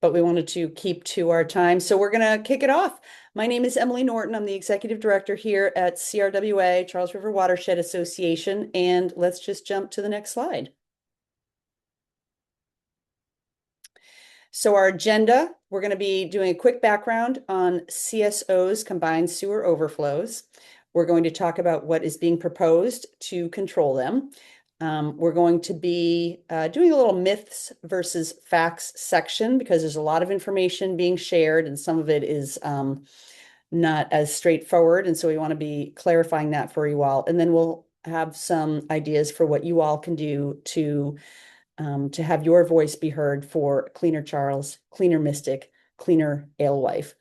but we wanted to keep to our time. So we're going to kick it off. My name is Emily Norton. I'm the executive director here at CRWA, Charles River Watershed Association. And let's just jump to the next slide. So our agenda, we're going to be doing a quick background on CSOs, Combined Sewer Overflows. We're going to talk about what is being proposed to control them. We're going to be doing a little myths versus facts section because there's a lot of information being shared and some of it is not as straightforward. And so we want to be clarifying that for you all. And then we'll have some ideas for what you all can do to have your voice be heard for Cleaner Charles, Cleaner Mystic, Cleaner Alewife.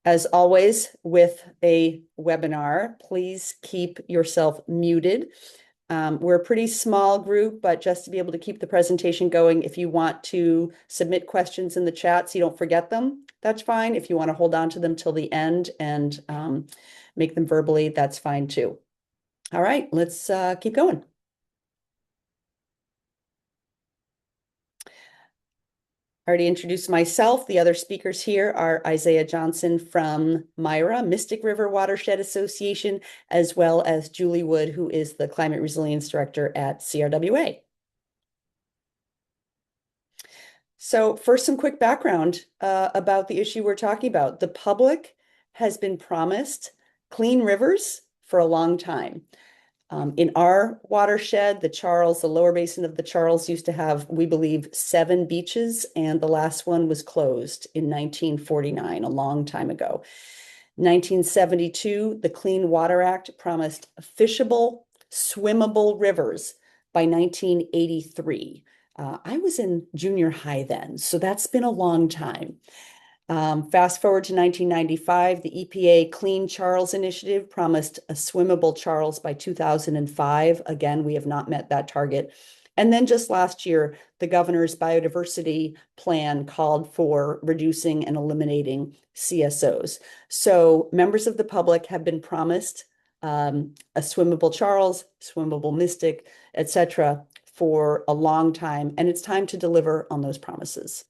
As always, with a webinar, please keep yourself muted. We're a pretty small group, but just to be able to keep the presentation going, if you want to submit questions in the chat so you don't forget them, that's fine. If you want to hold on to them till the end and make them verbally, that's fine too. All right, let's keep going. I already introduced myself. The other speakers here are Isaiah Johnson from MyRWA, Mystic River Watershed Association, as well as Julie Wood, who is the Climate Resilience Director at CRWA. So first, some quick background about the issue we're talking about. The public has been promised clean rivers for a long time. In our watershed, the lower basin of the Charles used to have, we believe, 7 beaches, and the last one was closed in 1949, a long time ago. 1972, the Clean Water Act promised fishable, swimmable rivers by 1983. I was in junior high then, so that's been a long time. Fast forward to 1995, the EPA Clean Charles Initiative promised a swimmable Charles by 2005. Again, we have not met that target. And then just last year, the governor's biodiversity plan called for reducing and eliminating CSOs. So members of the public have been promised a swimmable Charles, swimmable Mystic, etc., for a long time, and it's time to deliver on those promises.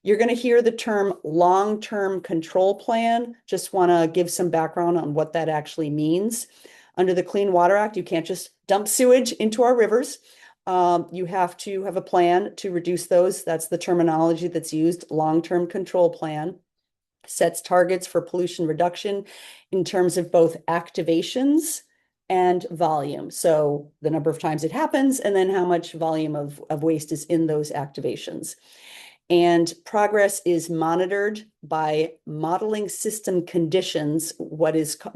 You're going to hear the term long-term control plan. Just want to give some background on what that actually means. Under the Clean Water Act, you can't just dump sewage into our rivers. You have to have a plan to reduce those. That's the terminology that's used. Long-term control plan sets targets for pollution reduction in terms of both activations and volume. So the number of times it happens, and then how much volume of waste is in those activations. And progress is monitored by modeling system conditions,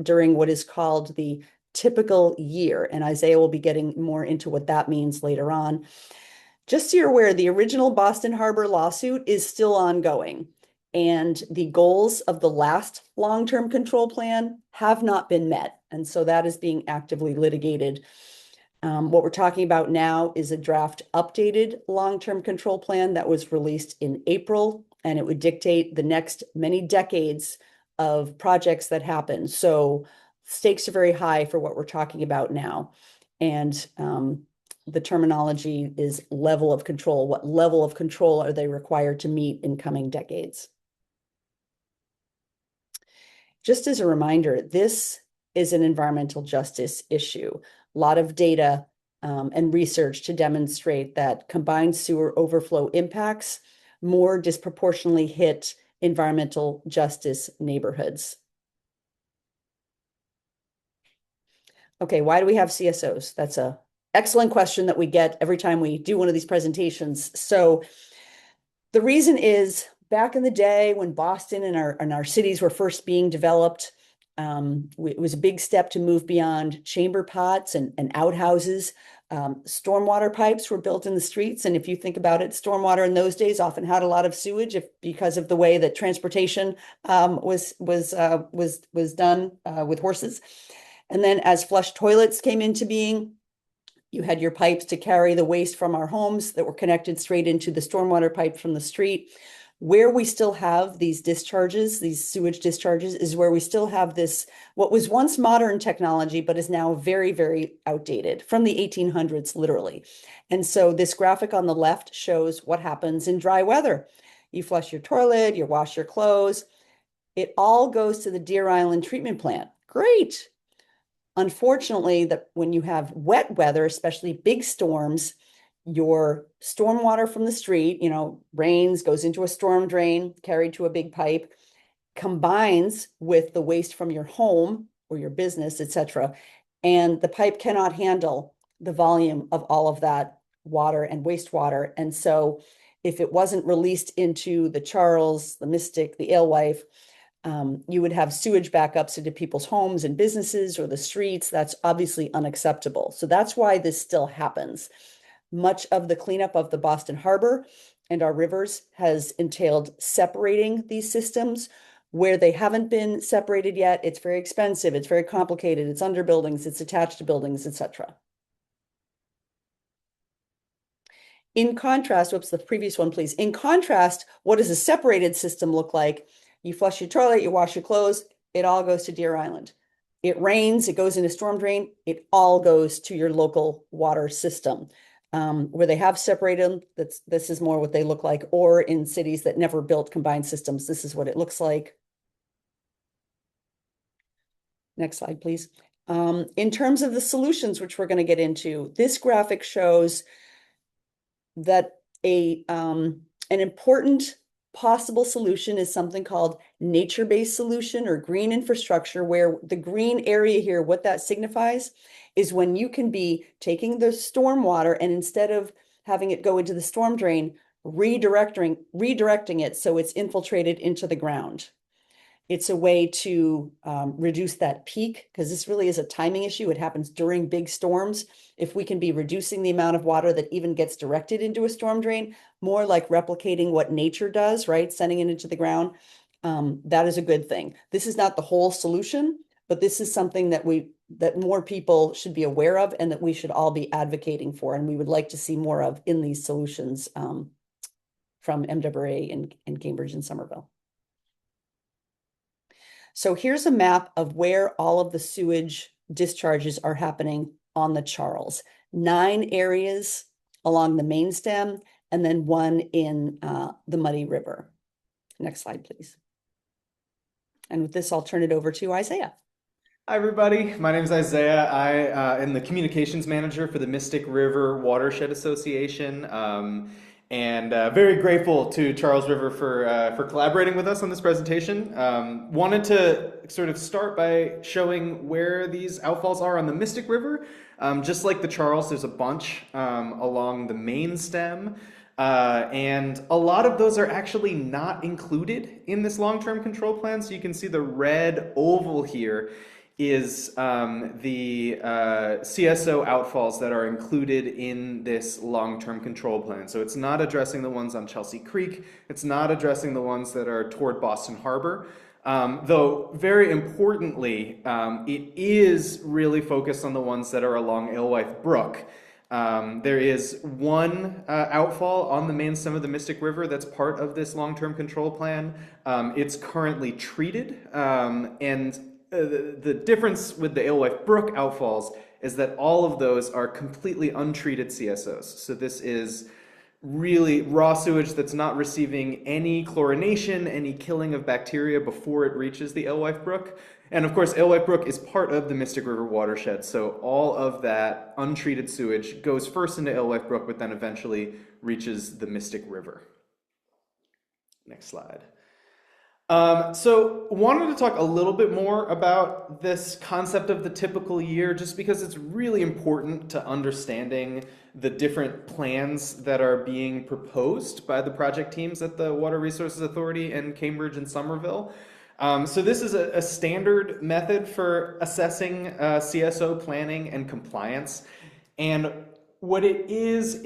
during what is called the typical year. And Isaiah will be getting more into what that means later on. Just so you're aware, the original Boston Harbor lawsuit is still ongoing. And the goals of the last long-term control plan have not been met. And so that is being actively litigated. What we're talking about now is a draft updated long-term control plan that was released in April, and it would dictate the next many decades of projects that happen. So stakes are very high for what we're talking about now. And the terminology is level of control. What level of control are they required to meet in coming decades? Just as a reminder, this is an environmental justice issue. A lot of data and research to demonstrate that combined sewer overflow impacts more disproportionately hit environmental justice neighborhoods. Okay, why do we have CSOs? That's an excellent question that we get every time we do one of these presentations. So the reason is back in the day when Boston and our cities were first being developed, it was a big step to move beyond chamber pots and outhouses. Stormwater pipes were built in the streets. And if you think about it, stormwater in those days often had a lot of sewage because of the way that transportation was done with horses. And then as flush toilets came into being, you had your pipes to carry the waste from our homes that were connected straight into the stormwater pipe from the street. Where we still have these discharges, these sewage discharges, is where we still have this, what was once modern technology, but is now very, very outdated from the 1800s, literally. And so this graphic on the left shows what happens in dry weather. You flush your toilet, you wash your clothes. It all goes to the Deer Island treatment plant. Great. Unfortunately, that when you have wet weather, especially big storms, your stormwater from the street, rains, goes into a storm drain, carried to a big pipe, combines with the waste from your home or your business, etc. And the pipe cannot handle the volume of all of that water and wastewater. And so if it wasn't released into the Charles, the Mystic, the Alewife, you would have sewage backups into people's homes and businesses or the streets. That's obviously unacceptable. So that's why this still happens. Much of the cleanup of the Boston Harbor and our rivers has entailed separating these systems. Where they haven't been separated yet, it's very expensive, it's very complicated, it's under buildings, it's attached to buildings, etc. In contrast, whoops, the previous one, please. In contrast, what does a separated system look like? You flush your toilet, you wash your clothes, it all goes to Deer Island. It rains, it goes into storm drain, it all goes to your local water system. Where they have separated, this is more what they look like, or in cities that never built combined systems, this is what it looks like. Next slide, please. In terms of the solutions, which we're going to get into, this graphic shows that an important possible solution is something called nature-based solution or green infrastructure, where the green area here, what that signifies is when you can be taking the storm water and instead of having it go into the storm drain, redirecting it so it's infiltrated into the ground. It's a way to reduce that peak, because this really is a timing issue. It happens during big storms. If we can be reducing the amount of water that even gets directed into a storm drain, more like replicating what nature does, right? Sending it into the ground, that is a good thing. This is not the whole solution, but this is something that more people should be aware of and that we should all be advocating for. And we would like to see more of in these solutions from MWRA in Cambridge and Somerville. So here's a map of where all of the sewage discharges are happening on the Charles. 9 areas along the main stem, and then 1 in the Muddy River. Next slide, please. And with this, I'll turn it over to Isaiah. Hi, everybody. My name is Isaiah. I am the communications manager for the Mystic River Watershed Association. And very grateful to Charles River for collaborating with us on this presentation. Wanted to sort of start by showing where these outfalls are on the Mystic River. Just like the Charles, there's a bunch along the main stem. And a lot of those are actually not included in this long-term control plan. So you can see the red oval here is the CSO outfalls that are included in this long-term control plan. So it's not addressing the ones on Chelsea Creek. It's not addressing the ones that are toward Boston Harbor. Though very importantly, it is really focused on the ones that are along Alewife Brook. There is one outfall on the main stem of the Mystic River that's part of this long-term control plan. It's currently treated, and the difference with the Alewife Brook outfalls is that all of those are completely untreated CSOs. So this is really raw sewage that's not receiving any chlorination, any killing of bacteria before it reaches the Alewife Brook. And of course, Alewife Brook is part of the Mystic River Watershed, so all of that untreated sewage goes first into Alewife Brook, but then eventually reaches the Mystic River. Next slide. So wanted to talk a little bit more about this concept of the typical year, just because it's really important to understanding the different plans that are being proposed by the project teams at the Water Resources Authority in Cambridge and Somerville. So this is a standard method for assessing CSO planning and compliance. And what it is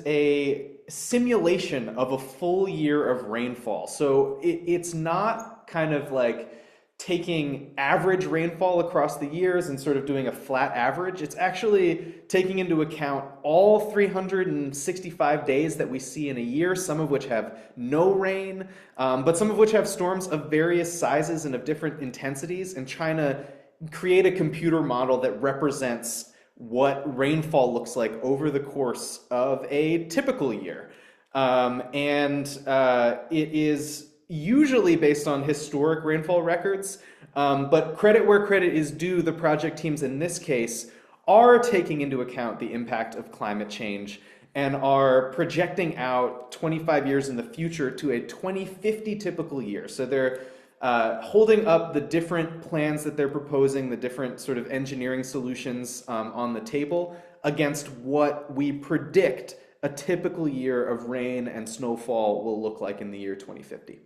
a simulation of a full year of rainfall. So it's not kind of like taking average rainfall across the years and sort of doing a flat average. It's actually taking into account all 365 days that we see in a year, some of which have no rain, but some of which have storms of various sizes and of different intensities, and trying to create a computer model that represents what rainfall looks like over the course of a typical year. It is usually based on historic rainfall records, but credit where credit is due, the project teams in this case are taking into account the impact of climate change and are projecting out 25 years in the future to a 2050 typical year. So they're holding up the different plans that they're proposing, the different sort of engineering solutions on the table against what we predict a typical year of rain and snowfall will look like in the year 2050.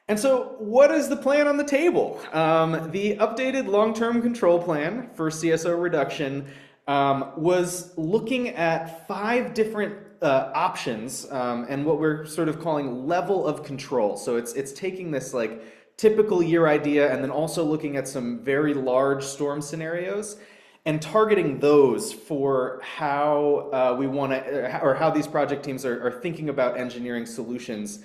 And so what is the plan on the table? The updated long-term control plan for CSO reduction was looking at 5 different options and what we're sort of calling level of control. So it's taking this like typical year idea and then also looking at some very large storm scenarios and targeting those for how we want to, or how these project teams are thinking about engineering solutions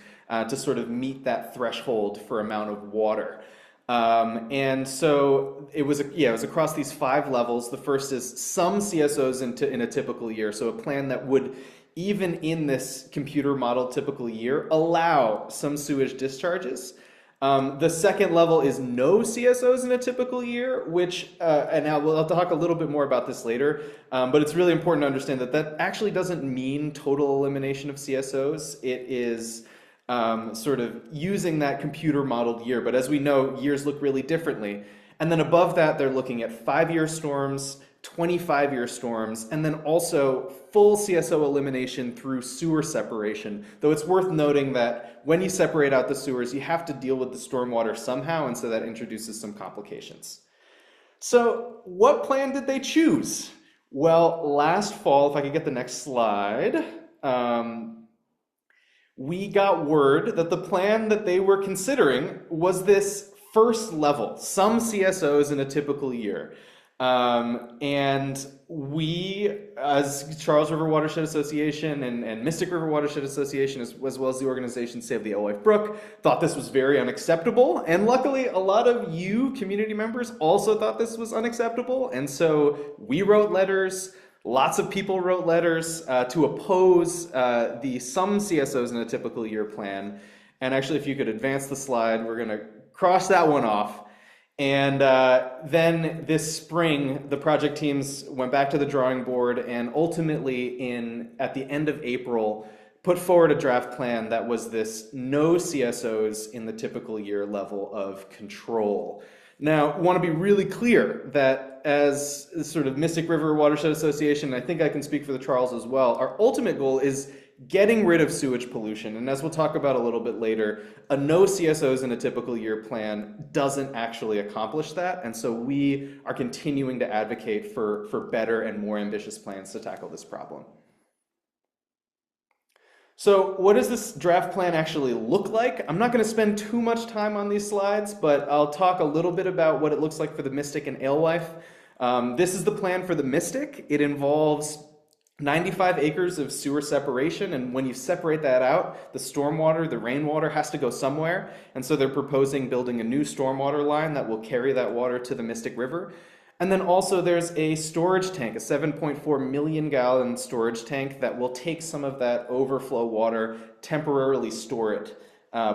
to sort of meet that threshold for amount of water. And so it was across these 5 levels. The first is some CSOs in a typical year. So a plan that would, even in this computer model typical year, allow some sewage discharges. The second level is no CSOs in a typical year, which, and I'll talk a little bit more about this later, but it's really important to understand that that actually doesn't mean total elimination of CSOs. It is sort of using that computer modeled year, but as we know, years look really differently. And then above that, they're looking at 5-year storms, 25-year storms, and then also full CSO elimination through sewer separation. Though it's worth noting that when you separate out the sewers, you have to deal with the stormwater somehow, and so that introduces some complications. So what plan did they choose? Well, last fall, if I could get the next slide, we got word that the plan that they were considering was this first level, some CSOs in a typical year. And we, as Charles River Watershed Association and Mystic River Watershed Association, as well as the organization Save the Alewife Brook, thought this was very unacceptable. And luckily, a lot of you community members also thought this was unacceptable. And so we wrote letters. Lots of people wrote letters to oppose the some CSOs in a typical year plan. And actually, if you could advance the slide, we're going to cross that one off. And then this spring, the project teams went back to the drawing board and ultimately at the end of April, put forward a draft plan that was this no CSOs in the typical year level of control. Now, I want to be really clear that as sort of Mystic River Watershed Association, I think I can speak for the Charles as well, our ultimate goal is getting rid of sewage pollution. And as we'll talk about a little bit later, a no CSOs in a typical year plan doesn't actually accomplish that. And so we are continuing to advocate for better and more ambitious plans to tackle this problem. So what does this draft plan actually look like? I'm not going to spend too much time on these slides, but I'll talk a little bit about what it looks like for the Mystic and Alewife. This is the plan for the Mystic. It involves 95 acres of sewer separation, and when you separate that out, the stormwater, the rainwater has to go somewhere, and so they're proposing building a new stormwater line that will carry that water to the Mystic River. And then also there's a storage tank, a 7.4 million gallon storage tank that will take some of that overflow water, temporarily store it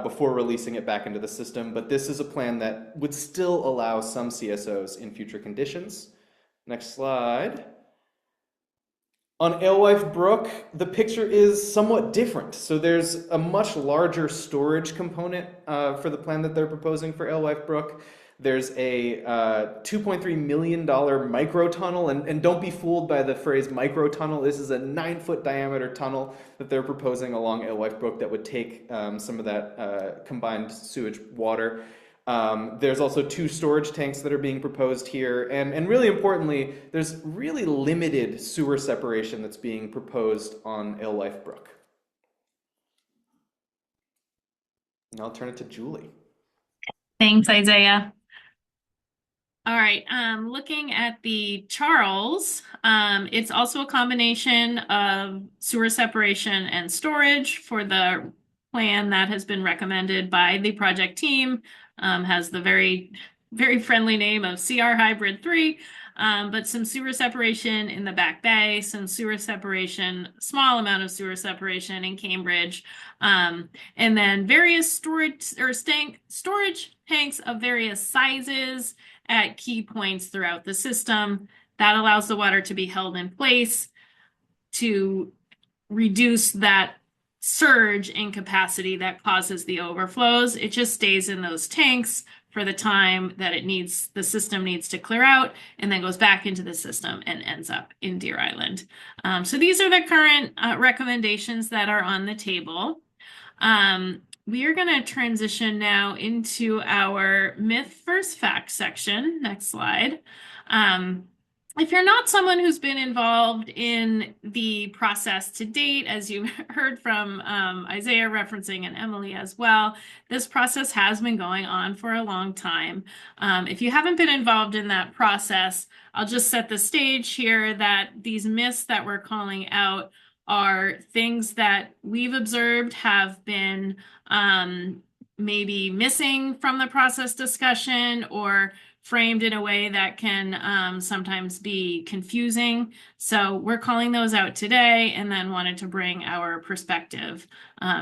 before releasing it back into the system. But this is a plan that would still allow some CSOs in future conditions. Next slide. On Alewife Brook, the picture is somewhat different. So there's a much larger storage component for the plan that they're proposing for Alewife Brook. There's a $2.3 million micro tunnel, and don't be fooled by the phrase micro tunnel. This is a 9-foot diameter tunnel that they're proposing along Alewife Brook that would take some of that combined sewage water. There's also 2 storage tanks that are being proposed here, and really importantly, there's really limited sewer separation that's being proposed on Alewife Brook. And I'll turn it to Julie. Thanks, Isaiah. All right, looking at the Charles, it's also a combination of sewer separation and storage for the plan that has been recommended by the project team. Has the very friendly name of CR Hybrid 3, but some sewer separation in the Back Bay, some sewer separation, small amount of sewer separation in Cambridge, and then various storage tanks of various sizes at key points throughout the system. That allows the water to be held in place to reduce that surge in capacity that causes the overflows. It just stays in those tanks for the time that the system needs to clear out, and then goes back into the system and ends up in Deer Island. So these are the current recommendations that are on the table. We are going to transition now into our myth versus fact section. Next slide. If you're not someone who's been involved in the process to date, as you heard from Isaiah referencing and Emily as well, this process has been going on for a long time. If you haven't been involved in that process, I'll just set the stage here that these myths that we're calling out are things that we've observed have been maybe missing from the process discussion or framed in a way that can sometimes be confusing. So we're calling those out today and then wanted to bring our perspective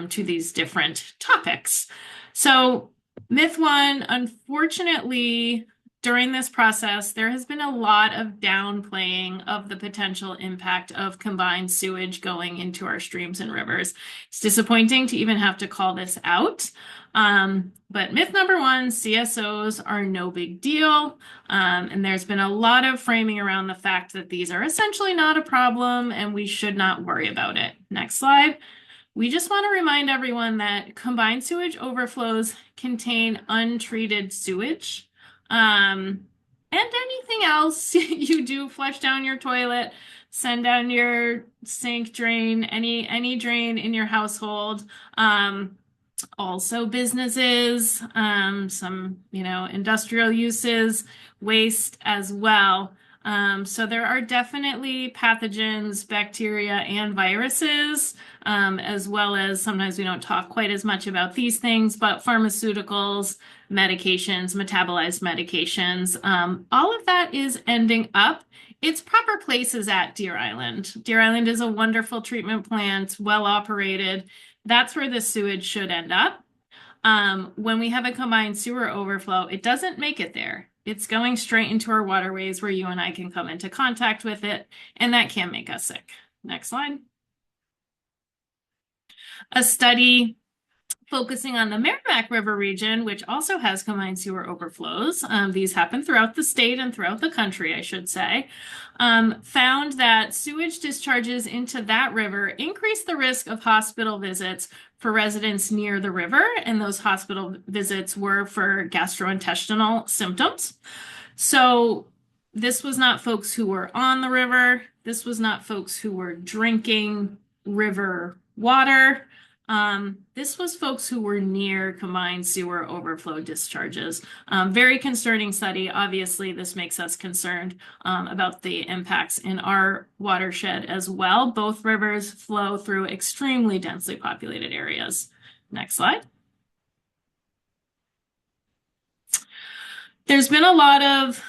to these different topics. So myth one, unfortunately, during this process, there has been a lot of downplaying of the potential impact of combined sewage going into our streams and rivers. It's disappointing to even have to call this out. But myth number one, CSOs are no big deal. And there's been a lot of framing around the fact that these are essentially not a problem and we should not worry about it. Next slide. We just want to remind everyone that combined sewage overflows contain untreated sewage. And anything else you do, flush down your toilet, send down your sink drain, any drain in your household. Also businesses, some, industrial uses, waste as well. So there are definitely pathogens, bacteria, and viruses, as well as sometimes we don't talk quite as much about these things, but pharmaceuticals, medications, metabolized medications, all of that is ending up its proper places at Deer Island. Deer Island is a wonderful treatment plant, well operated. That's where the sewage should end up. When we have a combined sewer overflow, it doesn't make it there. It's going straight into our waterways where you and I can come into contact with it, and that can make us sick. Next slide. A study focusing on the Merrimack River region, which also has combined sewer overflows. These happen throughout the state and throughout the country, I should say. Found that sewage discharges into that river increase the risk of hospital visits for residents near the river, and those hospital visits were for gastrointestinal symptoms. So this was not folks who were on the river. This was not folks who were drinking river water. This was folks who were near combined sewer overflow discharges. Very concerning study. Obviously, this makes us concerned about the impacts in our watershed as well. Both rivers flow through extremely densely populated areas. Next slide. There's been a lot of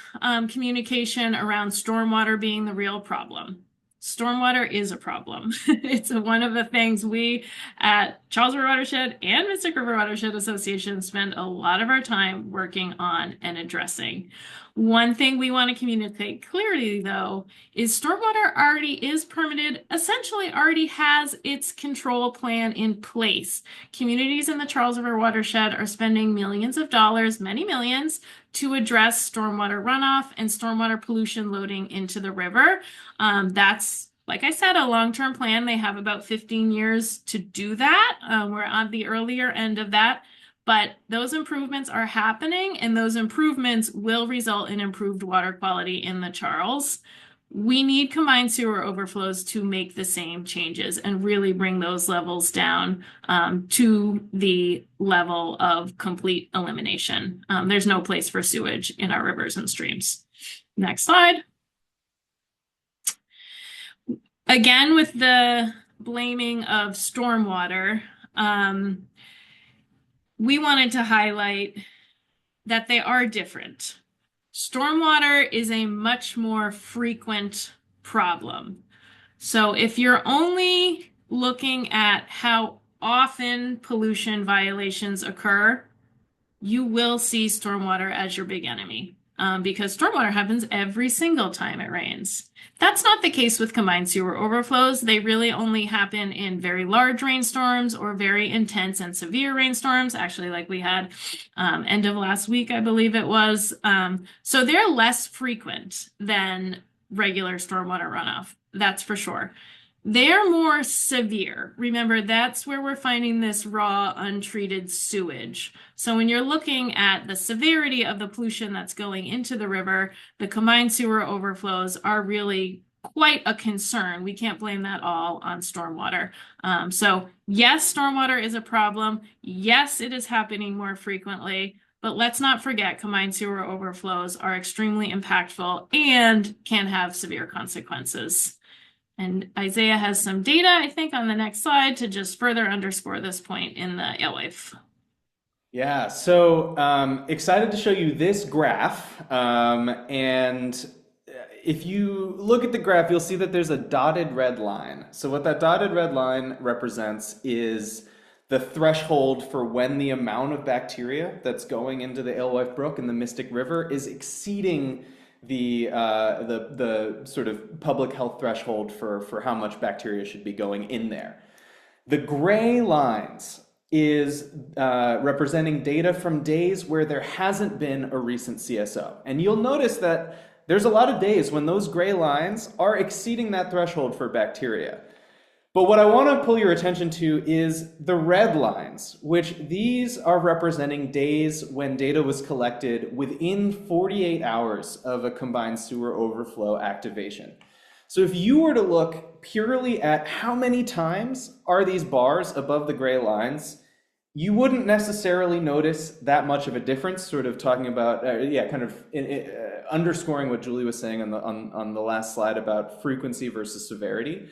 communication around stormwater being the real problem. Stormwater is a problem. It's one of the things we at Charles River Watershed and Mystic River Watershed Association spend a lot of our time working on and addressing. One thing we want to communicate clearly, though, is stormwater already is permitted, essentially already has its control plan in place. Communities in the Charles River Watershed are spending millions of dollars, many millions, to address stormwater runoff and stormwater pollution loading into the river. That's, like I said, a long-term plan. They have about 15 years to do that. We're on the earlier end of that, but those improvements are happening, and those improvements will result in improved water quality in the Charles. We need combined sewer overflows to make the same changes and really bring those levels down to the level of complete elimination. There's no place for sewage in our rivers and streams. Next slide. Again, with the blaming of stormwater, we wanted to highlight that they are different. Stormwater is a much more frequent problem. So if you're only looking at how often pollution violations occur, you will see stormwater as your big enemy because stormwater happens every single time it rains. That's not the case with combined sewer overflows. They really only happen in very large rainstorms or very intense and severe rainstorms, actually like we had end of last week, I believe it was. So they're less frequent than regular stormwater runoff, that's for sure. They're more severe. Remember, that's where we're finding this raw, untreated sewage. So when you're looking at the severity of the pollution that's going into the river, the combined sewer overflows are really quite a concern. We can't blame that all on stormwater. So yes, stormwater is a problem. Yes, it is happening more frequently. But let's not forget combined sewer overflows are extremely impactful and can have severe consequences. And Isaiah has some data, I think, on the next slide to just further underscore this point in the alewife. Yeah, so excited to show you this graph. And if you look at the graph, you'll see that there's a dotted red line. So what that dotted red line represents is the threshold for when the amount of bacteria that's going into the Alewife Brook and the Mystic River is exceeding the sort of public health threshold for how much bacteria should be going in there. The gray lines is representing data from days where there hasn't been a recent CSO. And you'll notice that there's a lot of days when those gray lines are exceeding that threshold for bacteria. But what I want to pull your attention to is the red lines, which these are representing days when data was collected within 48 hours of a combined sewer overflow activation. So if you were to look purely at how many times are these bars above the gray lines, you wouldn't necessarily notice that much of a difference, sort of talking about, underscoring what Julie was saying on the last slide about frequency versus severity.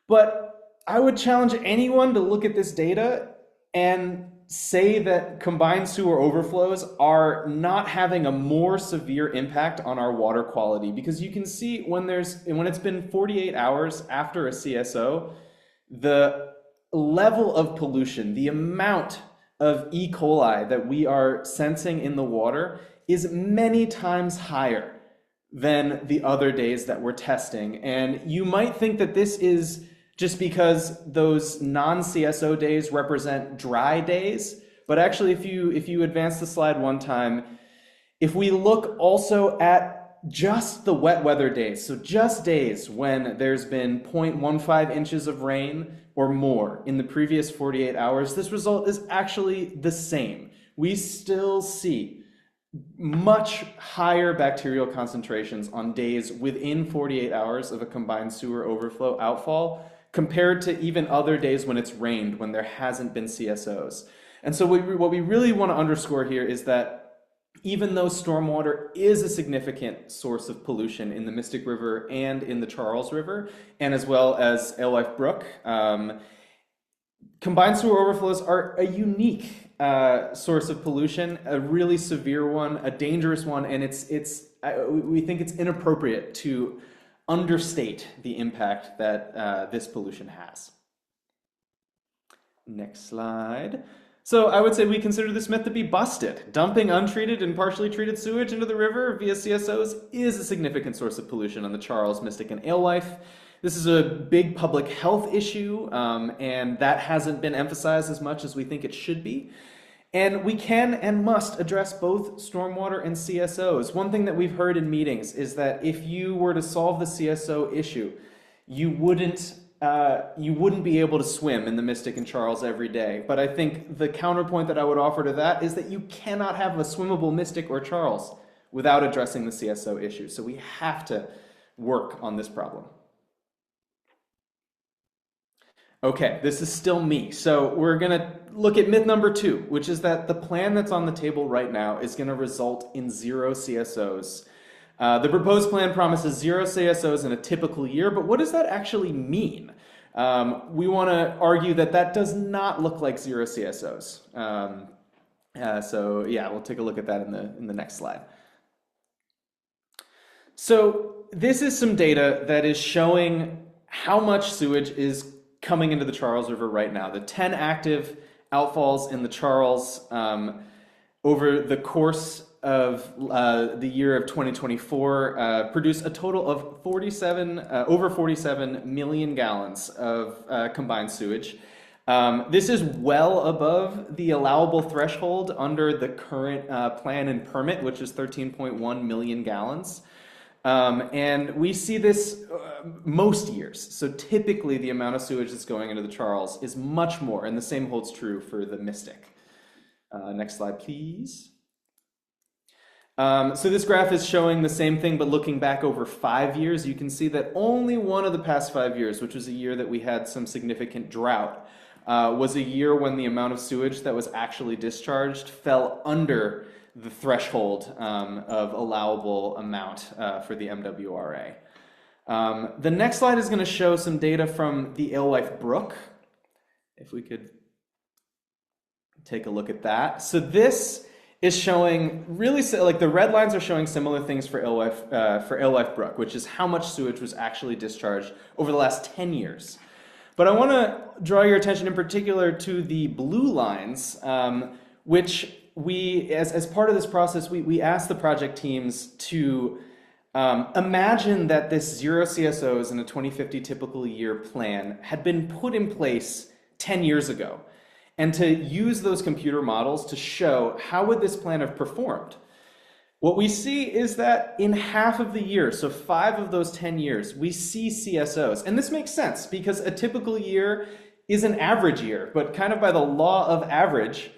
But I would challenge anyone to look at this data and say that combined sewer overflows are not having a more severe impact on our water quality, because you can see when it's been 48 hours after a CSO, the level of pollution, the amount of E. coli that we are sensing in the water is many times higher than the other days that we're testing. And you might think that this is just because those non-CSO days represent dry days. But actually, if you advance the slide one time, if we look also at just the wet weather days, so just days when there's been 0.15 inches of rain or more in the previous 48 hours, this result is actually the same. We still see much higher bacterial concentrations on days within 48 hours of a combined sewer overflow outfall compared to even other days when it's rained, when there hasn't been CSOs. And so what we really want to underscore here is that even though stormwater is a significant source of pollution in the Mystic River and in the Charles River, and as well as Alewife Brook, combined sewer overflows are a unique source of pollution, a really severe one, a dangerous one, and we think it's inappropriate to understate the impact that this pollution has. Next slide. So I would say we consider this myth to be busted. Dumping untreated and partially treated sewage into the river via CSOs is a significant source of pollution on the Charles, Mystic, and Alewife. This is a big public health issue, and that hasn't been emphasized as much as we think it should be. And we can and must address both stormwater and CSOs. One thing that we've heard in meetings is that if you were to solve the CSO issue, you wouldn't be able to swim in the Mystic and Charles every day. But I think the counterpoint that I would offer to that is that you cannot have a swimmable Mystic or Charles without addressing the CSO issue. So we have to work on this problem? Okay, this is still me. So we're going to look at myth number 2, which is that the plan that's on the table right now is going to result in 0 CSOs. The proposed plan promises 0 CSOs in a typical year, but what does that actually mean? We want to argue that that does not look like 0 CSOs. So yeah, we'll take a look at that in the next slide. So this is some data that is showing how much sewage is coming into the Charles River right now. The 10 active outfalls in the Charles over the course of the year of 2024 produce a total of over 47 million gallons of combined sewage. This is well above the allowable threshold under the current plan and permit, which is 13.1 million gallons. And we see this most years. So typically the amount of sewage that's going into the Charles is much more, and the same holds true for the Mystic. Next slide, please. So this graph is showing the same thing, but looking back over 5 years, you can see that only one of the past 5 years, which was a year that we had some significant drought, was a year when the amount of sewage that was actually discharged fell under the threshold of allowable amount for the MWRA. The next slide is going to show some data from the Alewife Brook. If we could take a look at that. So this is showing really, like the red lines are showing similar things for Alewife Brook, which is how much sewage was actually discharged over the last 10 years. But I want to draw your attention in particular to the blue lines, which we, as part of this process, we asked the project teams to imagine that this 0 CSOs in a 2050 typical year plan had been put in place 10 years ago, and to use those computer models to show how would this plan have performed. What we see is that in half of the years, so 5 of those 10 years, we see CSOs. And this makes sense because a typical year is an average year, but kind of by the law of average,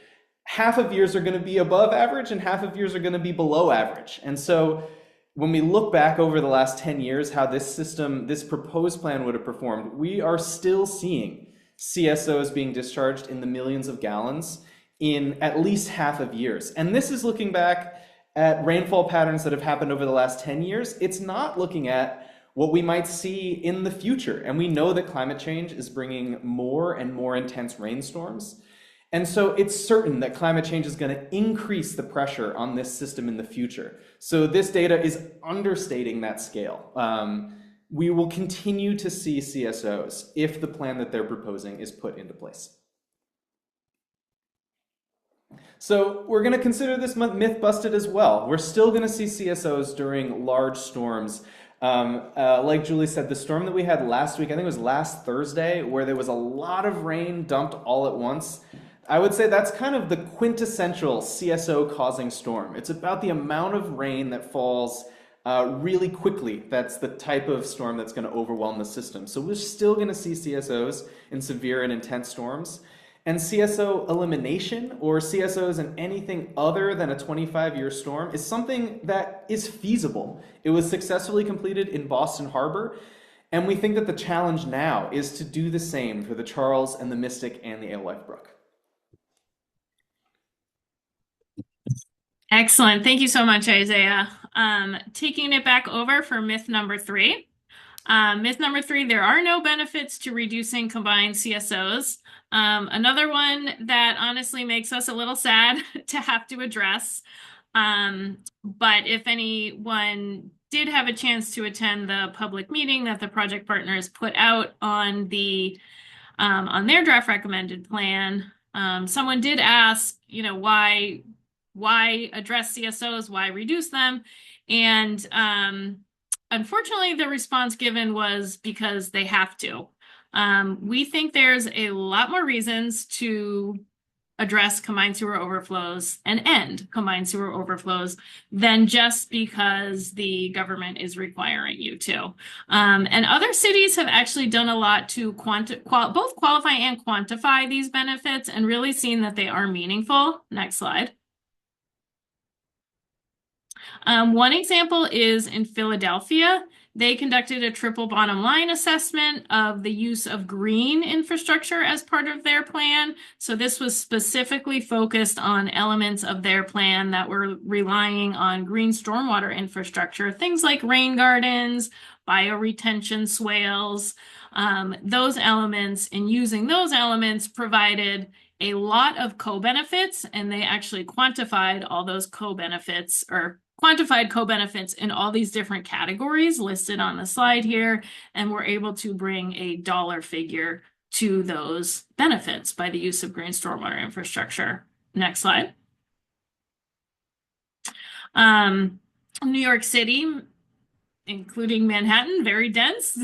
half of years are going to be above average and half of years are going to be below average. And so when we look back over the last 10 years, how this system, this proposed plan would have performed, we are still seeing CSOs being discharged in the millions of gallons in at least half of years. And this is looking back at rainfall patterns that have happened over the last 10 years. It's not looking at what we might see in the future. And we know that climate change is bringing more and more intense rainstorms. And so it's certain that climate change is going to increase the pressure on this system in the future. So this data is understating that scale. We will continue to see CSOs if the plan that they're proposing is put into place. So we're going to consider this myth busted as well. We're still going to see CSOs during large storms. Like Julie said, the storm that we had last week, I think it was last Thursday, where there was a lot of rain dumped all at once. I would say that's kind of the quintessential CSO causing storm. It's about the amount of rain that falls really quickly. That's the type of storm that's going to overwhelm the system. So we're still going to see CSOs in severe and intense storms. And CSO elimination, or CSOs in anything other than a 25-year storm, is something that is feasible. It was successfully completed in Boston Harbor, and we think that the challenge now is to do the same for the Charles and the Mystic and the Alewife Brook. Excellent. Thank you so much, Isaiah. Taking it back over for myth number 3. Myth number 3, there are no benefits to reducing combined CSOs. Another one that honestly makes us a little sad to have to address. But if anyone did have a chance to attend the public meeting that the project partners put out on their draft recommended plan, someone did ask, why address CSOs, why reduce them? And unfortunately, the response given was because they have to. We think there's a lot more reasons to address combined sewer overflows and end combined sewer overflows than just because the government is requiring you to. And other cities have actually done a lot to both qualify and quantify these benefits and really seen that they are meaningful. Next slide. One example is in Philadelphia. They conducted a triple bottom line assessment of the use of green infrastructure as part of their plan. So this was specifically focused on elements of their plan that were relying on green stormwater infrastructure, things like rain gardens, bioretention swales. Those elements, and using those elements provided a lot of co-benefits, and they actually quantified all those co-benefits, or quantified co-benefits in all these different categories listed on the slide here, and were able to bring a dollar figure to those benefits by the use of green stormwater infrastructure. Next slide. New York City, including Manhattan, very dense,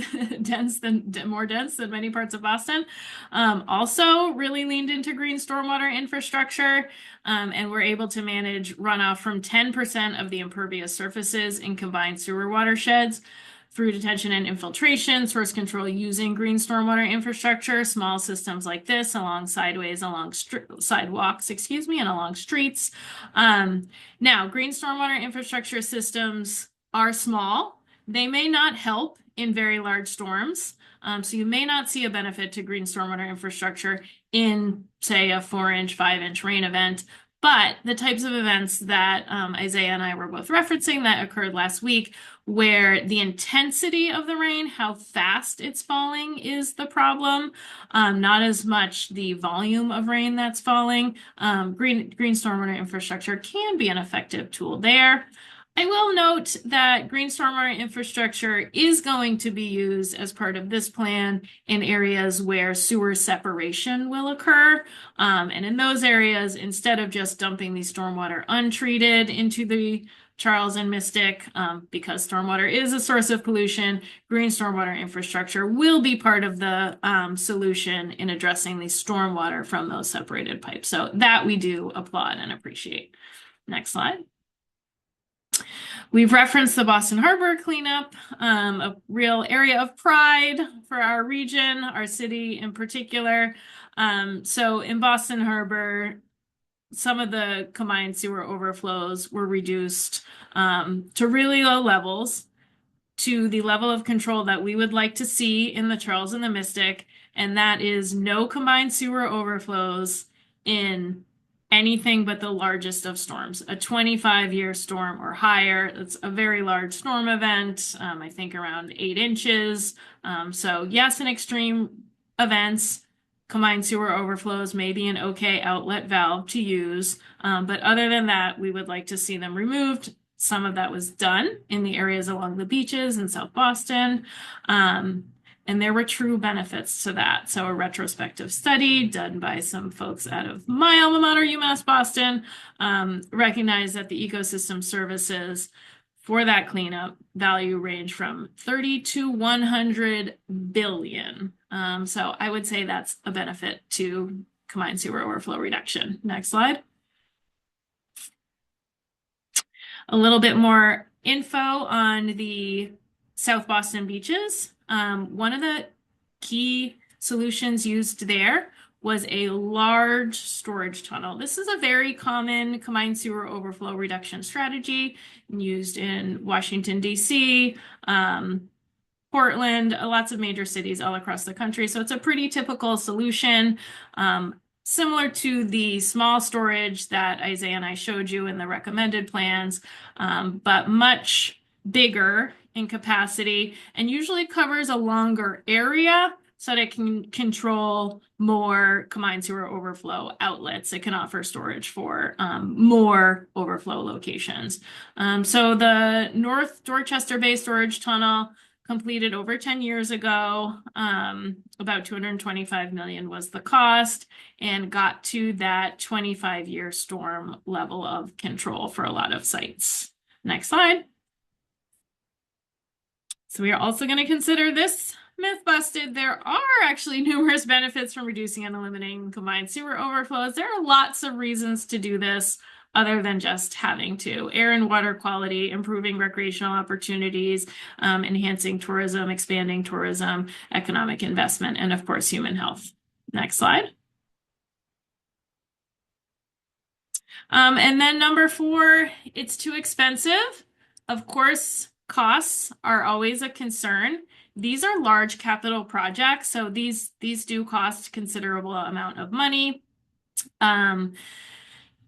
more dense than many parts of Boston. Also really leaned into green stormwater infrastructure, and were able to manage runoff from 10% of the impervious surfaces in combined sewer watersheds through detention and infiltration, source control using green stormwater infrastructure, small systems like this along sidewalks, and along streets. Now, green stormwater infrastructure systems are small. They may not help in very large storms. So you may not see a benefit to green stormwater infrastructure in, say, a 4-inch, 5-inch rain event. But the types of events that Isaiah and I were both referencing that occurred last week, where the intensity of the rain, how fast it's falling, is the problem, not as much the volume of rain that's falling. Green stormwater infrastructure can be an effective tool there. I will note that green stormwater infrastructure is going to be used as part of this plan in areas where sewer separation will occur. And in those areas, instead of just dumping the stormwater untreated into the Charles and Mystic, because stormwater is a source of pollution, green stormwater infrastructure will be part of the solution in addressing the stormwater from those separated pipes. So that we do applaud and appreciate. Next slide. We've referenced the Boston Harbor cleanup, a real area of pride for our region, our city in particular. So in Boston Harbor, some of the combined sewer overflows were reduced to really low levels, to the level of control that we would like to see in the Charles and the Mystic, and that is no combined sewer overflows in anything but the largest of storms, a 25-year storm or higher. It's a very large storm event, I think around 8 inches. So yes, in extreme events, combined sewer overflows may be an okay outlet valve to use. But other than that, we would like to see them removed. Some of that was done in the areas along the beaches in South Boston. And there were true benefits to that. So a retrospective study done by some folks out of my alma mater, UMass Boston, recognized that the ecosystem services for that cleanup value range from 30 to 100 billion. So I would say that's a benefit to combined sewer overflow reduction. Next slide. A little bit more info on the South Boston beaches. One of the key solutions used there was a large storage tunnel. This is a very common combined sewer overflow reduction strategy used in Washington, D.C., Portland, lots of major cities all across the country. So it's a pretty typical solution, similar to the small storage that Isaiah and I showed you in the recommended plans, but much bigger in capacity, and usually covers a longer area so that it can control more combined sewer overflow outlets. It can offer storage for more overflow locations. So the North Dorchester Bay Storage Tunnel completed over 10 years ago. About $225 million was the cost, and got to that 25-year storm level of control for a lot of sites. Next slide. So we are also going to consider this myth busted. There are actually numerous benefits from reducing and eliminating combined sewer overflows. There are lots of reasons to do this other than just having to. Air and water quality, improving recreational opportunities, enhancing tourism, expanding tourism, economic investment, and of course, human health. Next slide. And then number 4, it's too expensive. Of course, costs are always a concern. These are large capital projects, so these do cost considerable amount of money.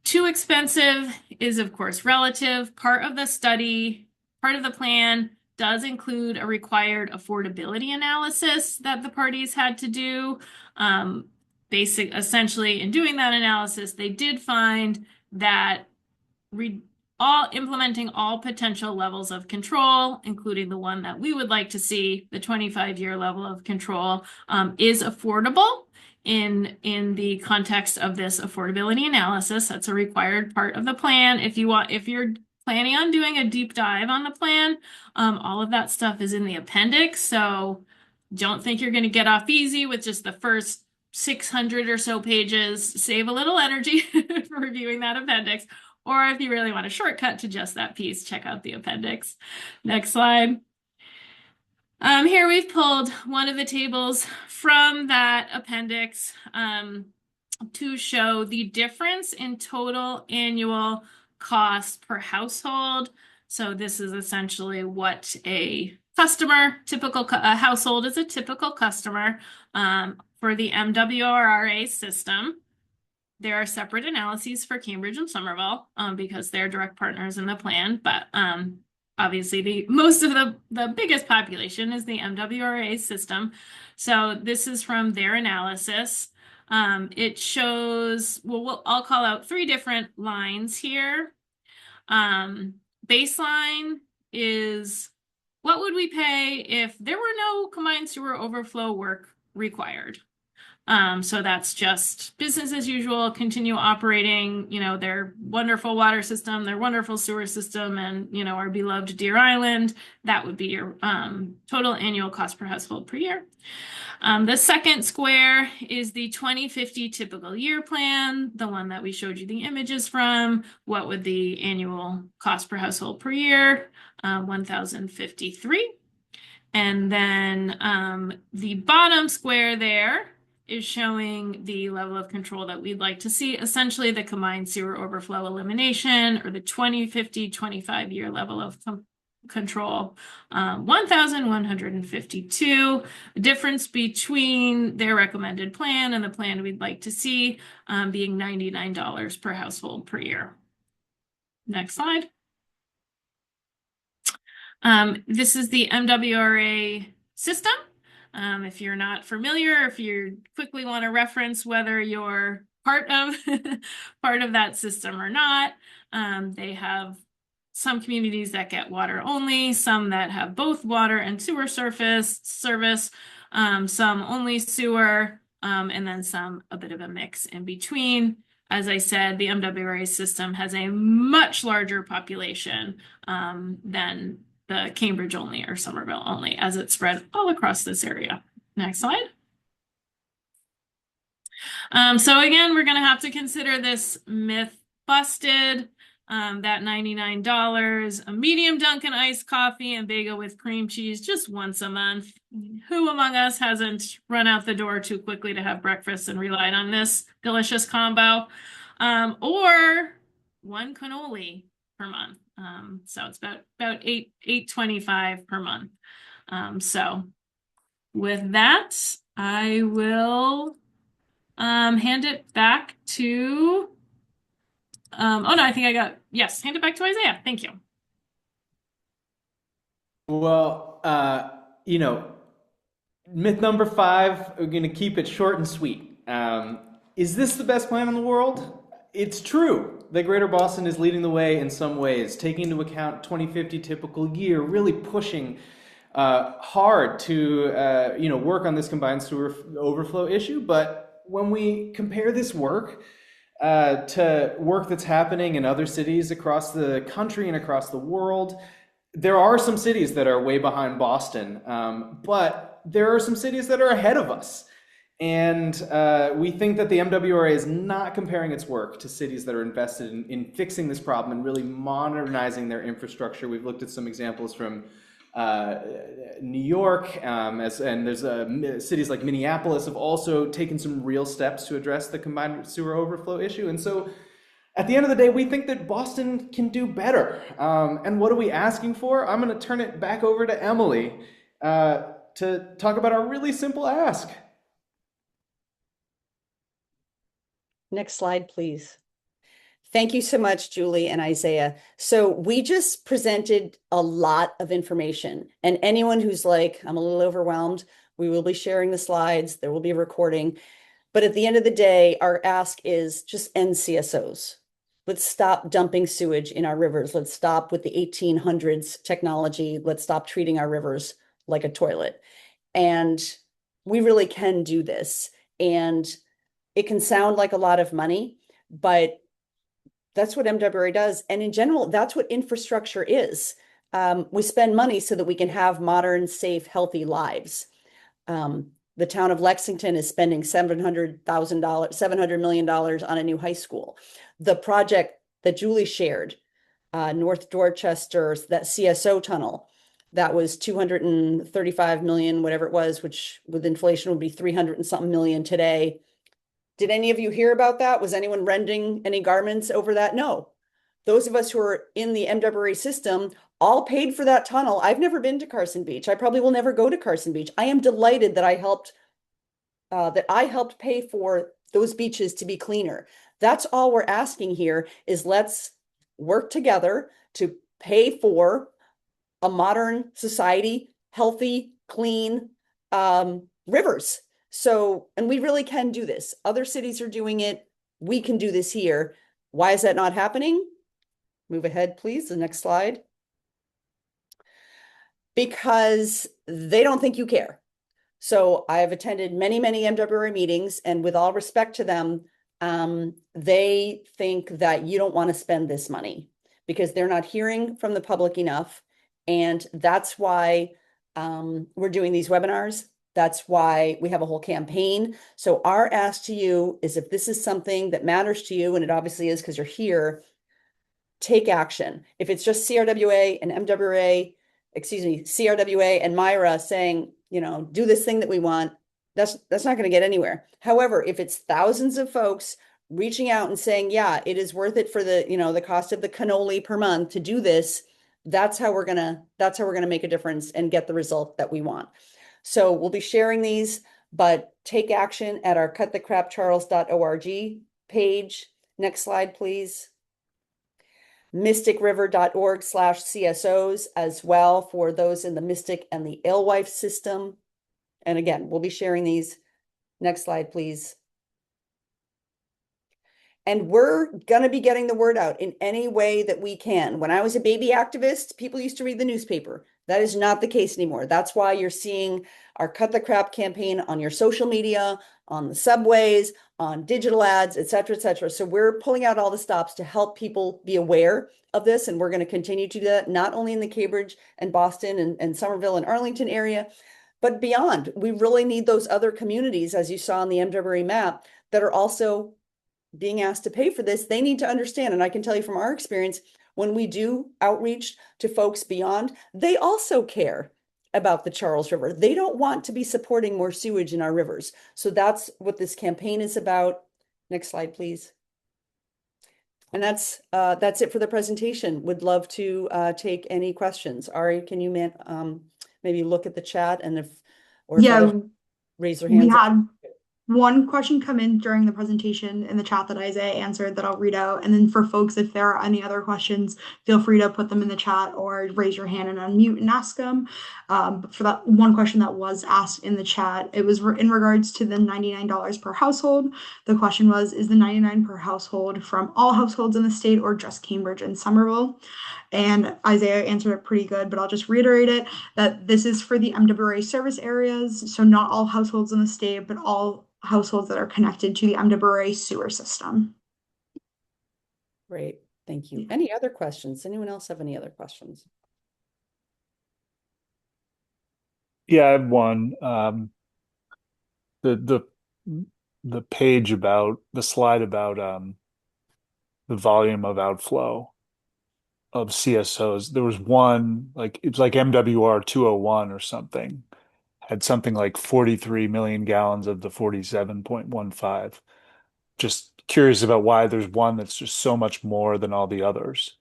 Too expensive is, of course, relative. Part of the study, part of the plan does include a required affordability analysis that the parties had to do. Essentially, in doing that analysis, they did find that implementing all potential levels of control, including the one that we would like to see, the 25-year level of control, is affordable in the context of this affordability analysis. That's a required part of the plan. If you're planning on doing a deep dive on the plan, all of that stuff is in the appendix. So don't think you're going to get off easy with just the first 600 or so pages. Save a little energy for reviewing that appendix. Or if you really want a shortcut to just that piece, check out the appendix. Next slide. Here we've pulled one of the tables from that appendix to show the difference in total annual cost per household. So this is essentially what a household is a typical customer for the MWRA system. There are separate analyses for Cambridge and Somerville because they're direct partners in the plan, but obviously most of the biggest population is the MWRA system. So this is from their analysis. It shows, I'll call out 3 different lines here. Baseline is what would we pay if there were no combined sewer overflow work required? So that's just business as usual, continue operating, their wonderful water system, their wonderful sewer system, and, our beloved Deer Island. That would be your total annual cost per household per year. The second square is the 2050 typical year plan, the one that we showed you the images from. What would the annual cost per household per year? 1,053. And then the bottom square there is showing the level of control that we'd like to see, essentially the combined sewer overflow elimination, or the 2050 25-year level of control, 1,152. The difference between their recommended plan and the plan we'd like to see being $99 per household per year. Next slide. This is the MWRA system. If you're not familiar, if you quickly want to reference whether you're part of that system or not, they have some communities that get water only, some that have both water and sewer service, some only sewer, and then some a bit of a mix in between. As I said, the MWRA system has a much larger population than the Cambridge only or Somerville only, as it's spread all across this area. Next slide. So again, we're going to have to consider this myth busted, that $99, a medium Dunkin' iced coffee and bagel with cream cheese just once a month. Who among us hasn't run out the door too quickly to have breakfast and relied on this delicious combo? Or one cannoli per month. So it's about $8.25 per month. So with that, I will hand it back to hand it back to Isaiah. Thank you. Well, myth number 5, we're going to keep it short and sweet. Is this the best plan in the world? It's true that Greater Boston is leading the way in some ways, taking into account 2050 typical year, really pushing hard to work on this combined sewer overflow issue. But when we compare this work to work that's happening in other cities across the country and across the world, there are some cities that are way behind Boston, but there are some cities that are ahead of us. And we think that the MWRA is not comparing its work to cities that are invested in fixing this problem and really modernizing their infrastructure. We've looked at some examples from New York, and there's cities like Minneapolis have also taken some real steps to address the combined sewer overflow issue. And so At the end of the day, we think that Boston can do better. And what are we asking for? I'm going to turn it back over to Emily to talk about our really simple ask. Next slide, please. Thank you so much, Julie and Isaiah. So we just presented a lot of information, and anyone who's like, I'm a little overwhelmed, we will be sharing the slides, there will be a recording. But at the end of the day, our ask is just end CSOs. Let's stop dumping sewage in our rivers. Let's stop with the 1800s technology. Let's stop treating our rivers like a toilet. And we really can do this. And it can sound like a lot of money, but that's what MWRA does. And in general, that's what infrastructure is. We spend money so that we can have modern, safe, healthy lives. The town of Lexington is spending $700 million on a new high school. The project that Julie shared, North Dorchester, that CSO tunnel, that was 235 million, whatever it was, which with inflation would be 300 and something million today. Did any of you hear about that? Was anyone rending any garments over that? No. Those of us who are in the MWRA system all paid for that tunnel. I've never been to Carson Beach. I probably will never go to Carson Beach. I am delighted that I helped pay for those beaches to be cleaner. That's all we're asking here is let's work together to pay for a modern society, healthy, clean rivers. So, and we really can do this. Other cities are doing it. We can do this here. Why is that not happening? Move ahead, please. The next slide. Because they don't think you care. So I've attended many, many MWRA meetings, and with all respect to them, they think that you don't want to spend this money because they're not hearing from the public enough. And that's why we're doing these webinars. That's why we have a whole campaign. So our ask to you is if this is something that matters to you, and it obviously is because you're here, take action. If it's just CRWA and MWRA, CRWA and MyRWA saying, do this thing that we want, that's not going to get anywhere. However, if it's thousands of folks reaching out and saying, yeah, it is worth it for the cost of the cannoli per month to do this, that's how we're gonna make a difference and get the result that we want. So we'll be sharing these, but take action at our cutthecrapcharles.org page. Next slide, please. MysticRiver.org/CSOs as well for those in the Mystic and the Alewife system. And again, we'll be sharing these. Next slide, please. And we're going to be getting the word out in any way that we can. When I was a baby activist, people used to read the newspaper. That is not the case anymore. That's why you're seeing our Cut the Crap campaign on your social media, on the subways, on digital ads, et cetera, et cetera. So we're pulling out all the stops to help people be aware of this. And we're going to continue to do that, not only in the Cambridge and Boston and Somerville and Arlington area, but beyond. We really need those other communities, as you saw on the MWRA map, that are also being asked to pay for this. They need to understand. And I can tell you from our experience, when we do outreach to folks beyond, they also care about the Charles River. They don't want to be supporting more sewage in our rivers. So that's what this campaign is about. Next slide, please. And that's it for the presentation. Would love to take any questions. Ari, can you maybe look at the chat, and if Yeah, raise their we hands? had one question come in during the presentation in the chat that Isaiah answered that I'll read out. And then for folks, if there are any other questions, feel free to put them in the chat or raise your hand and unmute and ask them. But for that one question that was asked in the chat, it was in regards to the $99 per household. The question was, is the $99 per household from all households in the state or just Cambridge and Somerville? And Isaiah answered it pretty good, but I'll just reiterate it, that this is for the MWRA service areas. So not all households in the state, but all households that are connected to the MWRA sewer system. Great, thank you. Any other questions? Anyone else have any other questions? Yeah, I have one. The page about the slide about the volume of outflow of CSOs. There was one it's like MWR 201 or something. Had something like 43 million gallons of the 47.15. just curious about why there's one that's just so much more than all the others.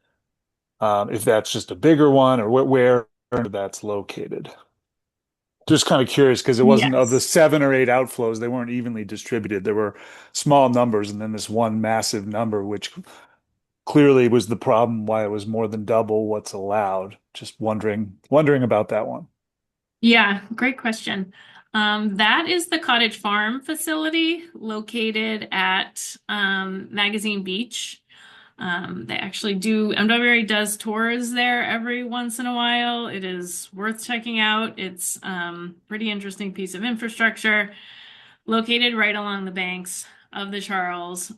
If that's just a bigger one or where that's located. Just kind of curious because it wasn't of the Yes. 7 or 8 outflows, they weren't evenly distributed. There were small numbers and then this one massive number, which clearly was the problem why it was more than double what's allowed. Just wondering about that one. Yeah, great question. That is the Cottage Farm facility located at Magazine Beach. They actually do, MWRA does tours there every once in a while. It is worth checking out. It's pretty interesting piece of infrastructure located right along the banks of the Charles.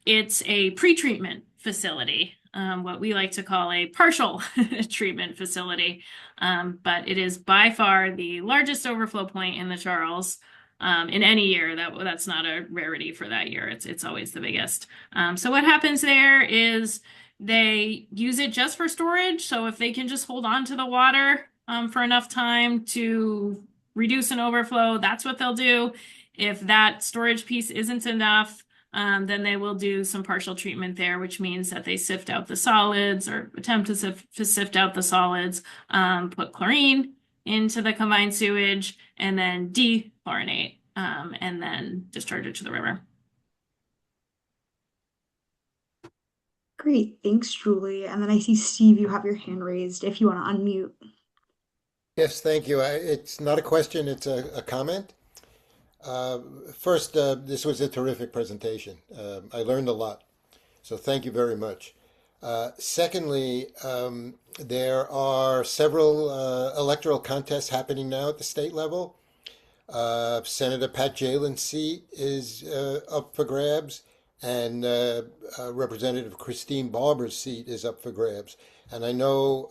It's a pretreatment facility, what we like to call a partial treatment facility. But it is by far the largest overflow point in the Charles. In any year, that's not a rarity for that year. It's always the biggest. So what happens there is they use it just for storage. So if they can just hold on to the water for enough time to reduce an overflow, that's what they'll do. If that storage piece isn't enough, then they will do some partial treatment there, which means that they sift out the solids or attempt to sift out the solids, put chlorine into the combined sewage, and then dechlorinate, and then discharge it to the river. Great, thanks, Julie. And then I see Steve, you have your hand raised if you want to unmute. Yes, thank you. It's not a question, it's a comment. First, this was a terrific presentation. I learned a lot, so thank you very much. Secondly, there are several electoral contests happening now at the state level. Senator Pat Jalen's seat is up for grabs, and Representative Christine Barber's seat is up for grabs. And I know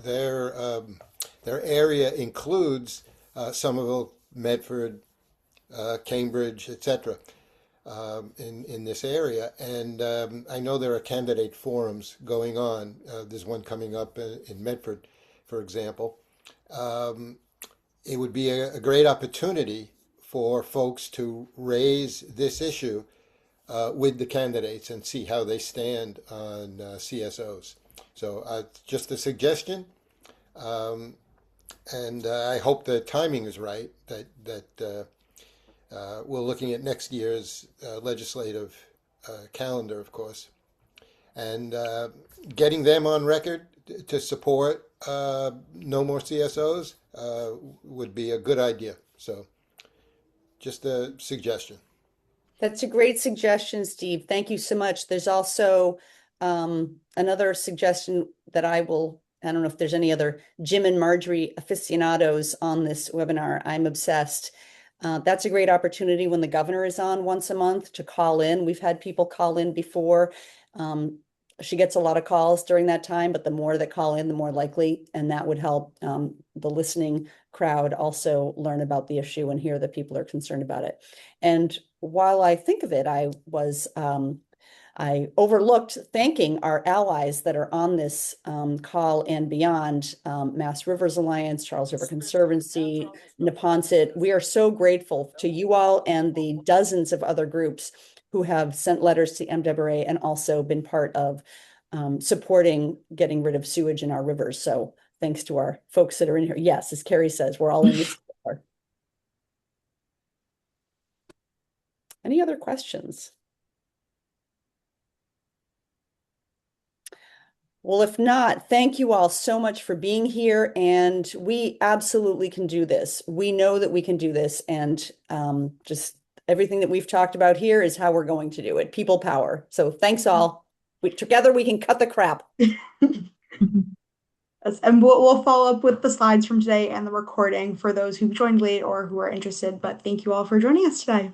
their area includes Somerville, Medford, Cambridge, etc. In this area, and I know there are candidate forums going on. There's one coming up in Medford, for example. It would be a great opportunity for folks to raise this issue with the candidates and see how they stand on CSOs. So just a suggestion. And I hope the timing is right, that we're looking at next year's legislative calendar, of course, and getting them on record to support no more CSOs would be a good idea. So just a suggestion. That's a great suggestion, Steve. Thank you so much. There's also another suggestion that I don't know if there's any other Jim and Marjorie aficionados on this webinar. I'm obsessed. That's a great opportunity when the governor is on once a month to call in. We've had people call in before. She gets a lot of calls during that time, but the more that call in, the more likely, and that would help the listening crowd also learn about the issue and hear that people are concerned about it. And while I think of it, I overlooked thanking our allies that are on this call and beyond, Mass Rivers Alliance, Charles River Conservancy, Neponset. We are so grateful to you all and the dozens of other groups who have sent letters to MWRA and also been part of supporting getting rid of sewage in our rivers. So thanks to our folks that are in here. Yes, as Carrie says, we're all in this together. Any other questions? Well, if not, thank you all so much for being here, and we absolutely can do this. We know that we can do this, and just everything that we've talked about here is how we're going to do it. People power. So thanks all. Together we can cut the crap. And we'll follow up with the slides from today and the recording for those who joined late or who are interested. But thank you all for joining us today.